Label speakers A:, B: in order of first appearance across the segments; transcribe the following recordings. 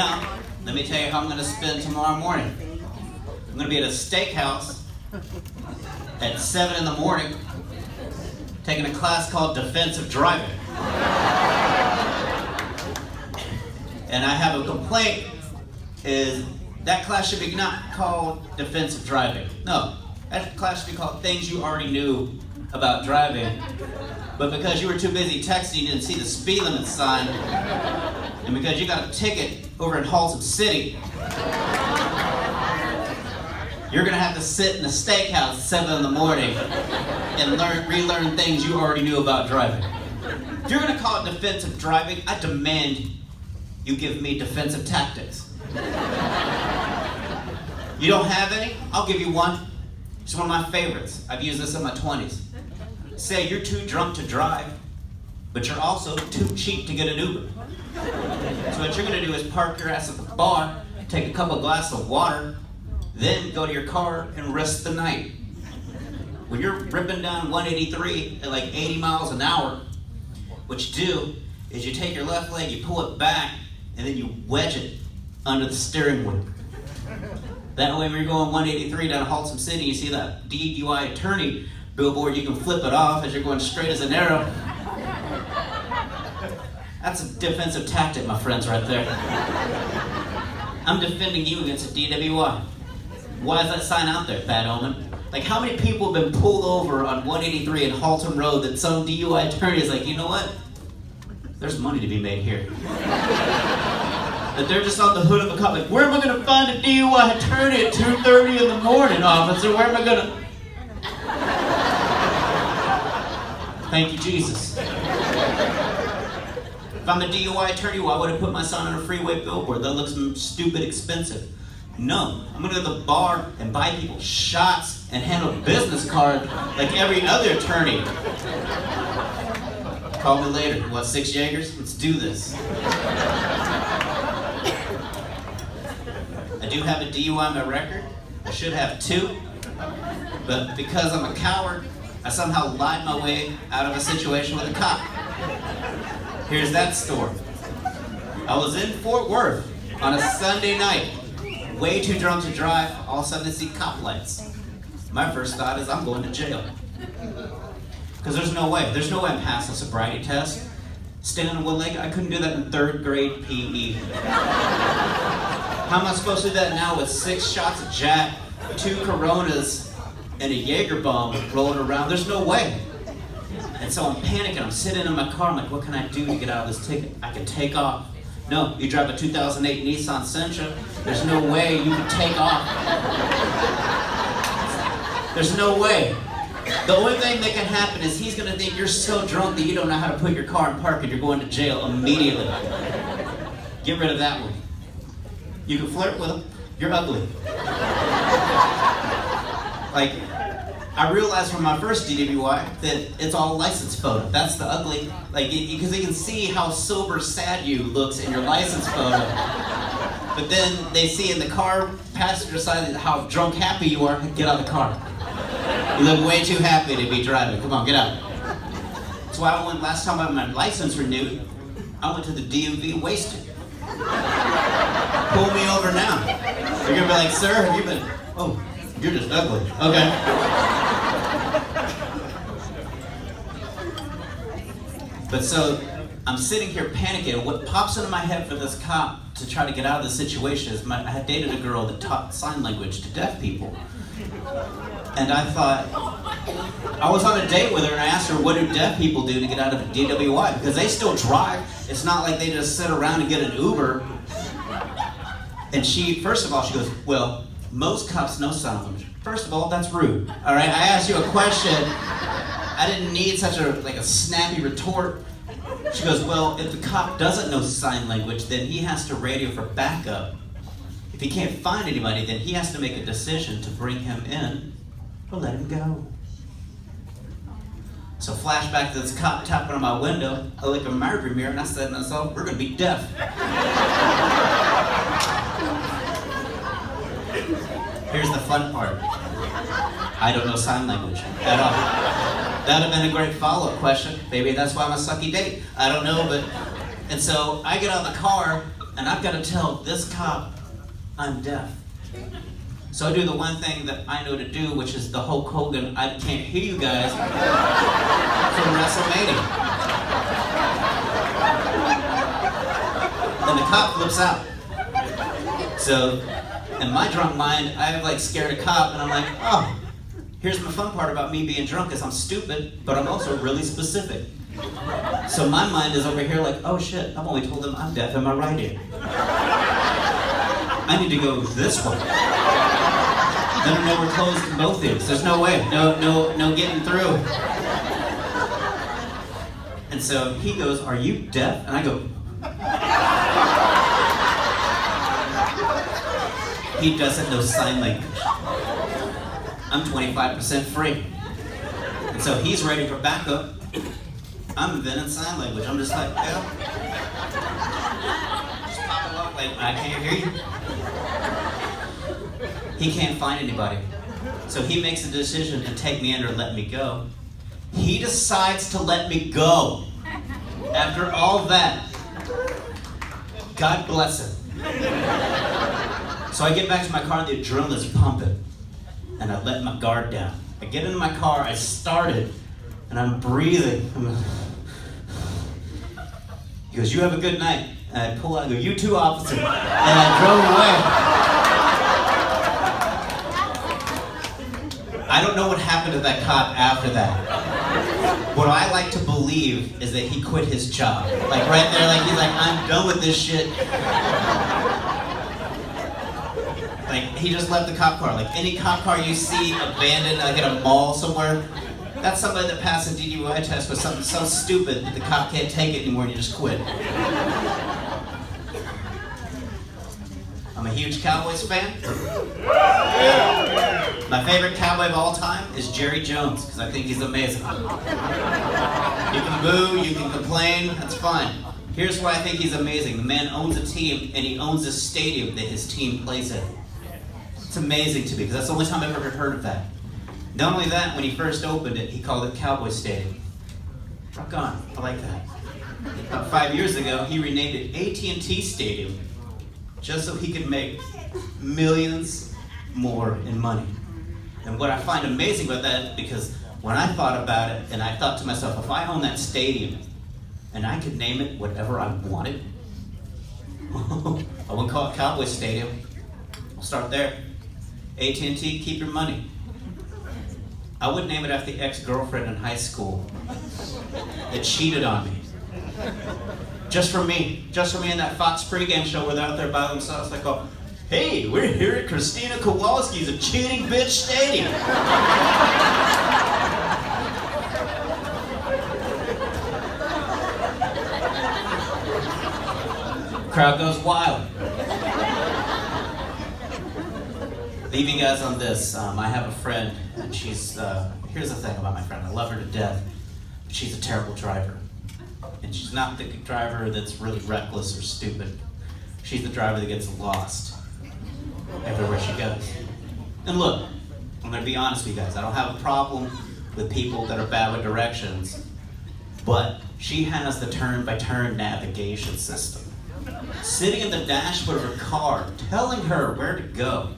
A: now, let me tell you how I'm going to spend tomorrow morning. I'm going to be at a steakhouse at 7 in the morning, taking a class called Defensive Driving. And I have a complaint, is that class should be not called Defensive Driving. No, that class should be called Things You Already Knew About Driving. But because you were too busy texting, you didn't see the speed limit sign, and because you got a ticket over in Haltom City, you're gonna have to sit in a steakhouse at 7 in the morning and relearn things you already knew about driving. If you're gonna call it defensive driving, I demand you give me defensive tactics. You don't have any? I'll give you one. It's one of my favorites. I've used this in my 20s. Say you're too drunk to drive, but you're also too cheap to get an Uber. So what you're gonna do is park your ass at the bar, take a couple glasses of water, then go to your car and rest the night. When you're ripping down 183 at like 80 miles an hour, what you do is you take your left leg, you pull it back, and then you wedge it under the steering wheel. That way when you're going 183 down Haltom City, you see that DUI attorney billboard, you can flip it off as you're going straight as an arrow. That's a defensive tactic, my friends, right there. I'm defending you against a DWI. Why is that sign out there, bad omen? Like, how many people have been pulled over on 183 in Haltom Road that some DUI attorney is like, you know what? There's money to be made here. That they're just on the hood of a car, like, where am I gonna find a DUI attorney at 2:30 in the morning, officer? Where am I gonna... Thank you, Jesus. If I'm a DUI attorney, why would I put my son on a freeway billboard? That looks stupid expensive. No, I'm gonna go to the bar and buy people shots and hand a business card like every other attorney. Call me later. What, 6 Jaegers? Let's do this. I do have a DUI on my record. I should have 2. But because I'm a coward, I somehow lied my way out of a situation with a cop. Here's that story. I was in Fort Worth on a Sunday night, way too drunk to drive, all of a sudden I see cop lights. My first thought is I'm going to jail. Because there's no way I'm passing a sobriety test. Standing on one leg, I couldn't do that in 3rd grade PE. How am I supposed to do that now with 6 shots of Jack, 2 Coronas, and a Jaeger bomb rolling around? There's no way. And so I'm panicking, I'm sitting in my car, I'm like, what can I do to get out of this ticket? I can take off. No, you drive a 2008 Nissan Sentra, there's no way you can take off. There's no way. The only thing that can happen is he's gonna think you're so drunk that you don't know how to put your car in park and you're going to jail immediately. Get rid of that one. You can flirt with him, you're ugly. Like, I realized from my first DWI that it's all license photo. That's the ugly, like, because they can see how sober sad you looks in your license photo. But then they see in the car passenger side how drunk happy you are. Get out of the car. You look way too happy to be driving. Come on, get out. That's why I went last time I had my license renewed. I went to the DMV wasted. Pull me over now. You're gonna be like, sir, have you been? Oh, you're just ugly. Okay. But so, I'm sitting here panicking, and what pops into my head for this cop to try to get out of the situation is I had dated a girl that taught sign language to deaf people. And I thought, I was on a date with her and I asked her, what do deaf people do to get out of a DWI? Because they still drive. It's not like they just sit around and get an Uber. And first of all, she goes, well, most cops know sign language. First of all, that's rude. All right, I asked you a question. I didn't need such a snappy retort. She goes, well, if the cop doesn't know sign language, then he has to radio for backup. If he can't find anybody, then he has to make a decision to bring him in or let him go. So flashback to this cop tapping on my window. I look in my rearview mirror and I said to myself, we're gonna be deaf. Here's the fun part. I don't know sign language at all. That'd have been a great follow-up question. Maybe that's why I'm a sucky date. I don't know, but... And so I get out of the car and I've got to tell this cop I'm deaf. So I do the one thing that I know to do, which is the Hulk Hogan, I can't hear you guys, from WrestleMania. And the cop flips out. So, in my drunk mind, I like scared a cop, and I'm like, oh, here's the fun part about me being drunk is I'm stupid, but I'm also really specific. So my mind is over here like, oh shit, I've only told them I'm deaf in my right ear. I need to go this way. Then I know we're closed in both ears. There's no way, no getting through. And so he goes, are you deaf? And I go, he doesn't know sign language. I'm 25% free. And so he's ready for backup. I'm inventing sign language. I'm just like, yeah. Just pop along like, I can't hear you. He can't find anybody. So he makes a decision to take me under and let me go. He decides to let me go. After all that, God bless him. So I get back to my car and the adrenaline's pumping. And I let my guard down. I get into my car, I started, and I'm breathing. He goes, you have a good night. And I pull out and go, you too, officer. And I drove away. I don't know what happened to that cop after that. What I like to believe is that he quit his job. Like right there, like he's like, I'm done with this shit. Like, he just left the cop car. Like, any cop car you see abandoned, like at a mall somewhere, that's somebody that passed a DUI test with something so stupid that the cop can't take it anymore and you just quit. I'm a huge Cowboys fan. My favorite cowboy of all time is Jerry Jones, because I think he's amazing. You can boo, you can complain, that's fine. Here's why I think he's amazing. The man owns a team, and he owns a stadium that his team plays in. It's amazing to me, because that's the only time I've ever heard of that. Not only that, when he first opened it, he called it Cowboy Stadium. Rock on, I like that. About 5 years ago, he renamed it AT&T Stadium, just so he could make millions more in money. And what I find amazing about that, because when I thought about it, and I thought to myself, if I own that stadium, and I could name it whatever I wanted, I wouldn't call it Cowboy Stadium. I'll start there. AT&T, keep your money. I would name it after the ex-girlfriend in high school that cheated on me. Just for me in that Fox pregame show where they're out there by themselves. They go, hey, we're here at Christina Kowalski's a cheating bitch stadium. Crowd goes wild. Leave you guys on this. I have a friend, and she's, here's the thing about my friend. I love her to death, but she's a terrible driver. And she's not the driver that's really reckless or stupid. She's the driver that gets lost everywhere she goes. And look, I'm gonna be honest with you guys. I don't have a problem with people that are bad with directions, but she has the turn-by-turn navigation system. Sitting in the dashboard of her car, telling her where to go.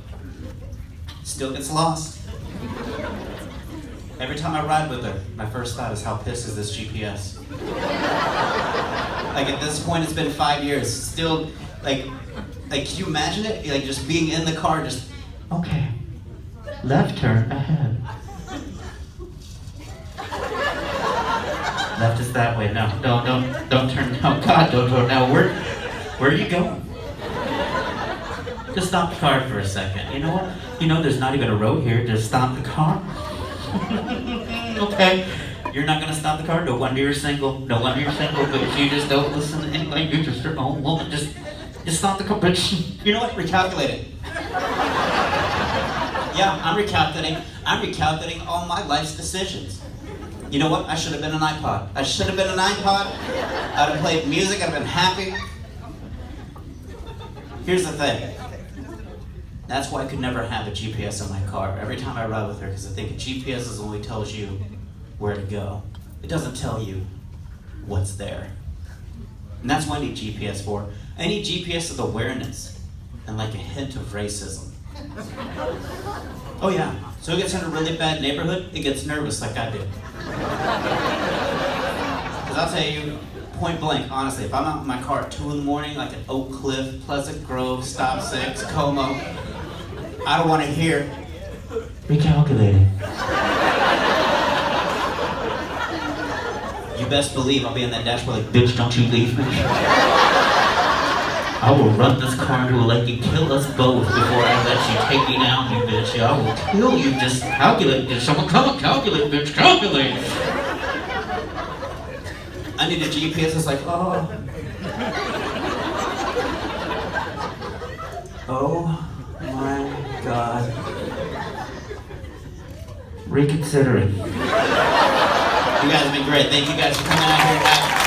A: Still gets lost. Every time I ride with her, my first thought is, how pissed is this GPS? Like at this point, it's been 5 years. Still, like, can you imagine it? Like just being in the car, just, okay, left turn ahead. Left is that way. No, don't turn. Oh God, don't turn. Now where are you going? Just stop the car for a second. You know what? You know there's not even a road here. Just stop the car. Okay. You're not gonna stop the car? No wonder you're single. No wonder you're single, because you just don't listen to anybody. You're just your own woman. Just stop the car. But you know what? Recalculate it. Yeah, I'm recalculating. I'm recalculating all my life's decisions. You know what? I should have been an iPod. I should have been an iPod. I'd have played music. I'd have been happy. Here's the thing. That's why I could never have a GPS in my car every time I ride with her, because I think a GPS only tells you where to go. It doesn't tell you what's there. And that's what I need GPS for. Any GPS with awareness and like a hint of racism. Oh yeah, so it gets in a really bad neighborhood, it gets nervous like I do. Because I'll tell you, point blank, honestly, if I'm out in my car at 2 in the morning, like at Oak Cliff, Pleasant Grove, Stop 6, Como, I don't want to hear, recalculating. You best believe I'll be in that dashboard like, bitch, don't you leave me. I will run this car into a lake and kill us both before I let you take me down, you bitch. I will kill you. Just calculate, bitch. Someone come and calculate, bitch. Calculate. I need a GPS that's like, oh. Oh my God. Reconsidering. You guys have been great. Thank you guys for coming out here.